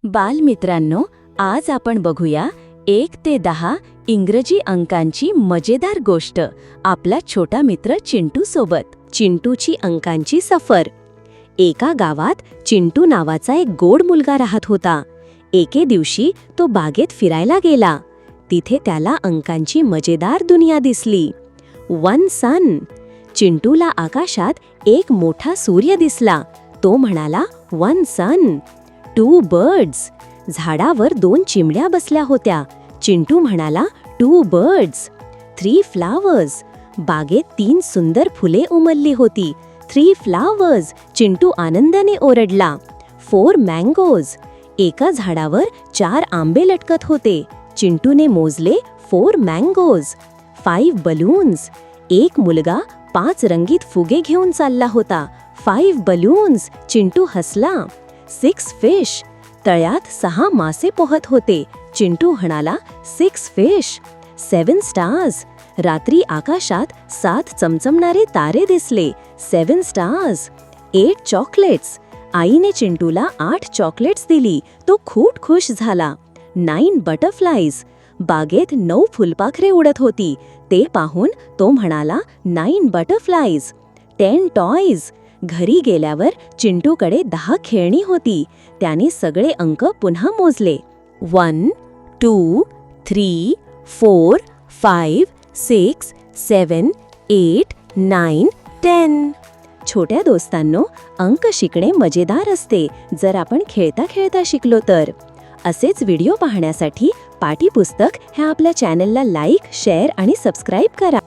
बालमित्रांनो, आज आपण बघूया 1 ते 10 इंग्रजी अंकांची मजेदार गोष्ट आपला छोटा मित्र चिंटू सोबत. चिंटूची अंकांची सफर. एका गावात चिंटू नावाचा एक गोड मुलगा राहत होता. एके दिवशी तो बागेत फिरायला गेला. तिथे त्याला अंकांची मजेदार दुनिया दिसली. 1 सन. चिंटूला आकाशात एक मोठा सूर्य दिसला. तो म्हणाला, 1 सन. 2 बर्ड्स. झाडावर 2 चिमण्या बसल्या होत्या. चिंटू म्हणाला, 2 बर्ड्स. 3 फ्लावर्स. बागेत 3 सुंदर फुले उमलली होती. 3 फ्लावर्स. चिंटू आनंदाने ओरडला. 4 मँगोज. एका झाडावर 4 आंबे लटकत होते. चिंटूने मोजले 4 मँगोज. 5 बलून्स. एक मुलगा 5 रंगीत फुगे घेऊन चालला होता. 5 बलून्स. चिंटू हसला. 6 फिश. तळ्यात 6 मासे पोहत होते. चिंटू म्हणाला, 6 फिश. 7 स्टार्स. रात्री आकाशात 7 चमचमणारे तारे दिसले. 7 स्टार्स. 8 चॉकलेट्स. आईने चिंटूला 8 चॉकलेट्स दिली. तो खूप खुश झाला. 9 बटरफ्लाईज. बागेत 9 फुलपाखरे उडत होती. ते पाहून तो म्हणाला, 9 बटरफ्लाईज. 10 टॉयज. घरी गेल्यावर चिंटूकडे 10 खेळणी होती. त्याने सगळे अंक पुन्हा मोजले. 1 2 3 4 5 6 7 8 9 10. छोट्या दोस्तांनो, अंक शिकणे मजेदार असते जर आपण खेळता खेळता शिकलो तर. असेच व्हिडिओ पाहण्यासाठी पाठीपुस्तक ह्या आपल्या चॅनलला लाईक, शेअर आणि सबस्क्राईब करा.